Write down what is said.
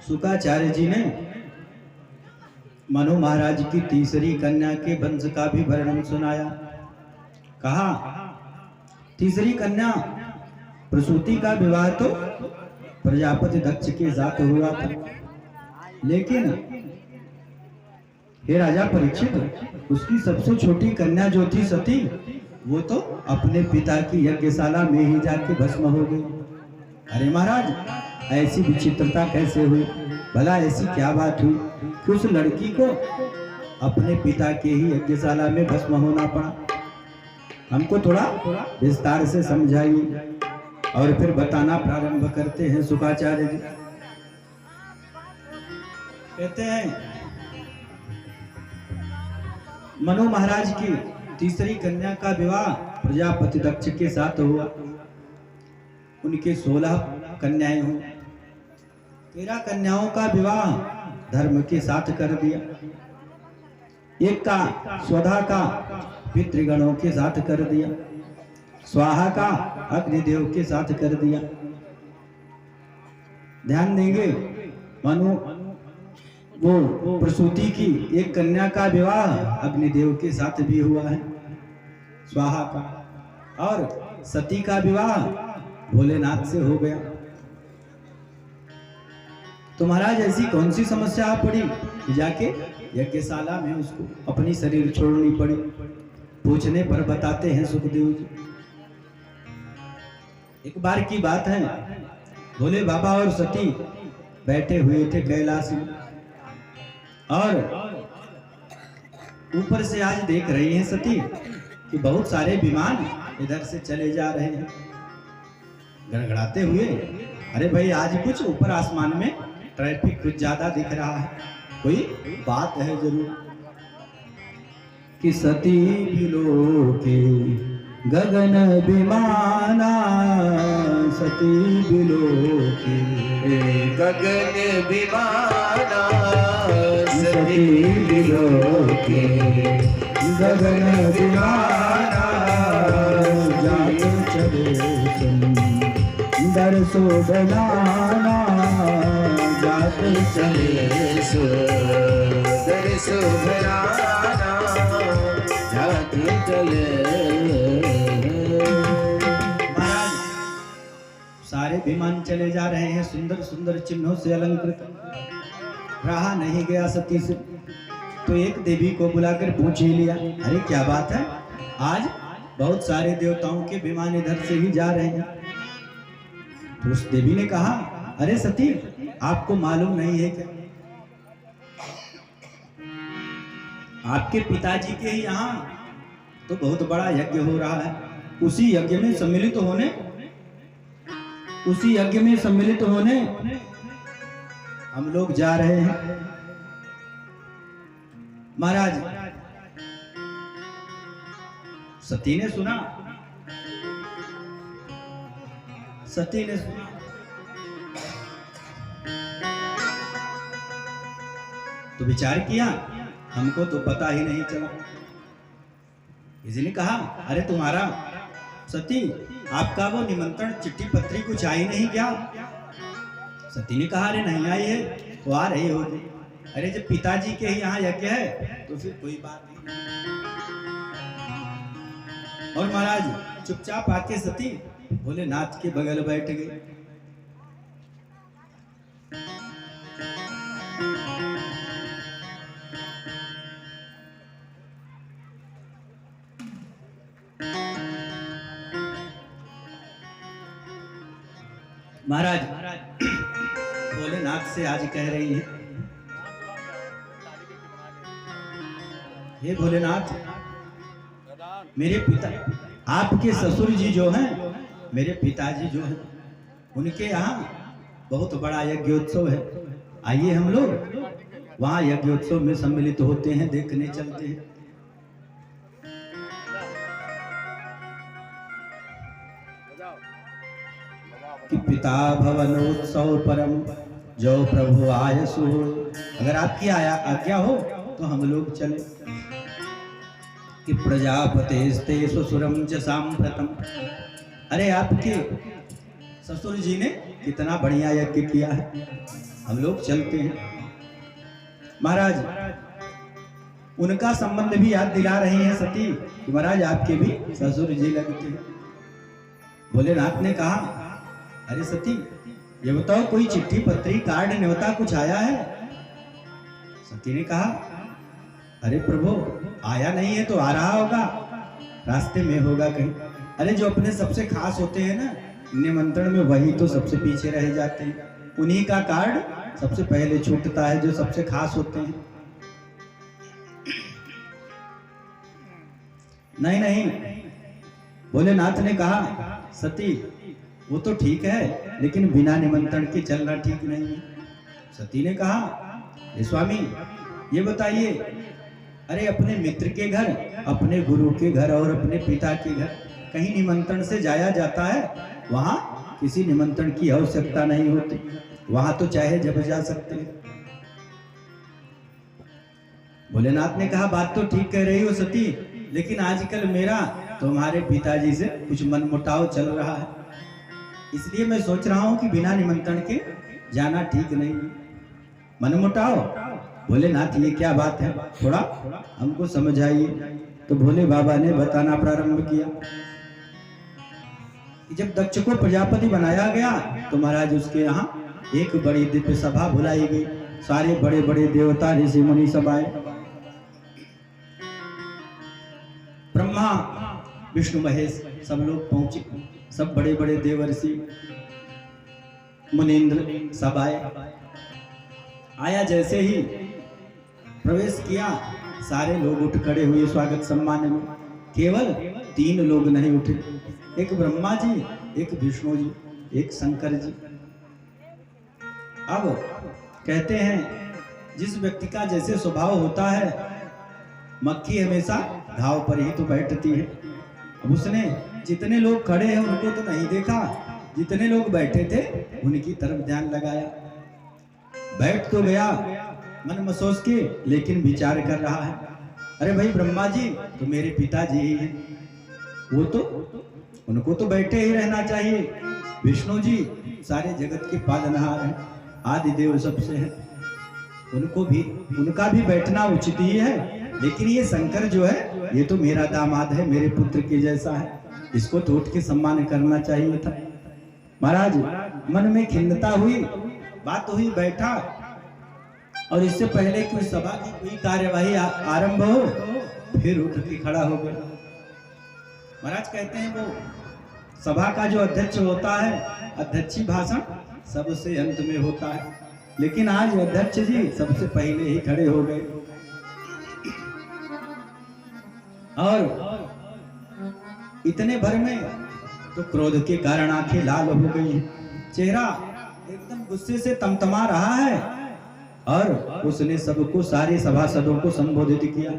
शुकाचार्य जी ने मनु महाराज की तीसरी कन्या के वंश का भी वर्णन सुनाया। कहा तीसरी कन्या प्रसूति का विवाह तो प्रजापति दक्ष के साथ हुआ था, लेकिन हे राजा परीक्षित, उसकी सबसे छोटी कन्या जो थी सती, वो तो अपने पिता की यज्ञशाला में ही जाके भस्म हो गई। अरे महाराज, ऐसी विचित्रता कैसे हुई? भला ऐसी क्या बात हुई कि उस लड़की को अपने पिता के ही यज्ञशाला में भस्म होना पड़ा? हमको थोड़ा विस्तार से समझाइए और फिर बताना प्रारंभ करते हैं। शुकाचार्य जी कहते हैं मनु महाराज की तीसरी कन्या का विवाह प्रजापति दक्ष के साथ हुआ। उनके 16 कन्याएं हुई। 13 कन्याओं का विवाह धर्म के साथ कर दिया। एक का स्वधा का पितृगणों के साथ कर दिया, स्वाहा का अग्निदेव के साथ कर दिया। ध्यान देंगे, मनु वो प्रसूति की एक कन्या का विवाह अग्निदेव के साथ भी हुआ है, स्वाहा का, और सती का विवाह भोलेनाथ से हो गया। तो महाराज ऐसी कौन सी समस्या आ पड़ी कि जाके यज्ञशाला में उसको अपनी शरीर छोड़नी पड़ी? पूछने पर बताते हैं सुखदेव जी। एक बार की बात है, भोले बाबा और सती बैठे हुए थे कैलाश में, और ऊपर से आज देख रही हैं सती कि बहुत सारे विमान इधर से चले जा रहे हैं गड़गड़ाते हुए। अरे भाई, आज कुछ ऊपर आसमान में ट्रैफिक कुछ ज्यादा दिख रहा है, कोई बात है जरूर। कि सती बिलोके गगन विमाना, सती बिलोके गगन विमाना, सती बिलोके गगन विमाना, जात चले सुंदर शोभनाना, जात चले सुंदर शोभनाना, जात चले। महाराज, सारे विमान चले जा रहे हैं सुंदर सुंदर चिन्हों से अलंकृत। रहा नहीं गया सती से, तो एक देवी को बुलाकर पूछ ही लिया, अरे क्या बात है, आज बहुत सारे देवताओं के विमान इधर से ही जा रहे हैं। तो उस देवी ने कहा, अरे सती, आपको मालूम नहीं है क्या, आपके पिताजी के ही यहाँ तो बहुत बड़ा यज्ञ हो रहा है। उसी यज्ञ में सम्मिलित होने हम लोग जा रहे हैं। महाराज, सती ने सुना, तो विचार किया, हमको तो पता ही नहीं चला। किसी ने कहा, अरे तुम्हारा सती, आपका वो निमंत्रण चिट्ठी पत्री कुछ आई नहीं क्या? सती ने कहा, अरे नहीं आई है, तो आ रही होगी। अरे जब पिताजी के ही यहाँ यज्ञ है तो फिर कोई बात नहीं। और महाराज चुपचाप आके सती भोलेनाथ के बगल बैठ गए। महाराज भोलेनाथ से आज कह रही है, हे भोलेनाथ, मेरे पिता, आपके ससुर जी जो हैं, मेरे पिताजी जो हैं, उनके यहाँ बहुत बड़ा यज्ञोत्सव है। आइए हम लोग वहाँ यज्ञोत्सव में सम्मिलित होते हैं, देखने चलते हैं। कि पिता भवनोत्सव परम जो प्रभु आयसु, अगर आपकी आज्ञा हो तो हम लोग चले। कि प्रजापतेस्ते ससुरम च सांप्रतम, अरे आपके ससुर जी ने कितना बढ़िया यज्ञ किया है। हम लोग चलते हैं। महाराज उनका संबंध भी याद दिला रही हैं सती कि महाराज आपके भी ससुर जी लगते हैं। भोलेनाथ ने कहा, अरे सती ये बताओ कोई चिट्ठी पत्री कार्ड न्योता कुछ आया है? सती ने कहा, अरे प्रभु आया नहीं है तो आ रहा होगा, रास्ते में होगा कहीं। अरे जो अपने सबसे खास होते हैं ना निमंत्रण में, वही तो सबसे पीछे रह जाते हैं, उन्हीं का कार्ड सबसे पहले छूटता है जो सबसे खास होते हैं। नहीं नहीं, भोलेनाथ ने कहा, सती वो तो ठीक है लेकिन बिना निमंत्रण के चलना ठीक नहीं है। सती ने कहा, ये स्वामी ये बताइए, अरे अपने मित्र के घर, अपने गुरु के घर और अपने पिता के घर कहीं निमंत्रण से जाया जाता है? वहां किसी निमंत्रण की आवश्यकता नहीं होती, वहां तो चाहे जब जा सकते हैं। भोलेनाथ ने कहा, बात तो ठीक कह रही हो सती, लेकिन आजकल मेरा तुम्हारे पिताजी से कुछ मनमुटाव चल रहा है, इसलिए मैं सोच रहा हूं कि बिना निमंत्रण के जाना ठीक नहीं है। मनमुटाव? भोलेनाथ ये क्या बात है, थोड़ा हमको समझाइए। तो भोले बाबा ने बताना प्रारंभ किया कि जब दक्ष को प्रजापति बनाया गया तो महाराज उसके यहाँ एक बड़ी दिव्य सभा बुलाई गई। सारे बड़े बड़े देवता ऋषि मुनि सब आए। ब्रह्मा विष्णु महेश सब लोग पहुंचे, सब बड़े बड़े देवर्षि मुनीन्द्र सब आए। आया जैसे ही प्रवेश किया, सारे लोग उठ खड़े हुए स्वागत सम्मान में। केवल 3 लोग नहीं उठे, एक ब्रह्मा जी, एक विष्णु जी, एक शंकर जी। अब कहते हैं जिस व्यक्ति का जैसे स्वभाव होता है, मक्खी हमेशा घाव पर ही तो बैठती है। अब उसने जितने लोग खड़े हैं उनको तो नहीं देखा, जितने लोग बैठे थे उनकी तरफ ध्यान लगाया। बैठ तो गया मन मसोस के, लेकिन विचार कर रहा है, अरे भाई ब्रह्मा जी तो मेरे पिताजी ही हैं, वो तो उनको तो बैठे ही रहना चाहिए। विष्णु जी सारे जगत के पालनहार हैं, आदि देव सबसे हैं, उनको भी उनका भी बैठना उचित ही है। लेकिन ये शंकर जो है ये तो मेरा दामाद है, मेरे पुत्र के जैसा है, इसको तो उठ के सम्मान करना चाहिए था। महाराज मन में खिन्नता हुई, बात हुई, बैठा, और इससे पहले कि उस सभा की कोई कार्यवाही आरंभ हो फिर उठ के खड़ा हो गया। महाराज कहते हैं वो सभा का जो अध्यक्ष होता है, अध्यक्षी भाषण सबसे अंत में होता है, लेकिन आज अध्यक्ष जी सबसे पहले ही खड़े हो गए। और इतने भर में तो क्रोध के कारण आंखें लाल हो गई, चेहरा एकदम गुस्से से तमतमा रहा है, और उसने सबको, सारे सभासदों को संबोधित किया।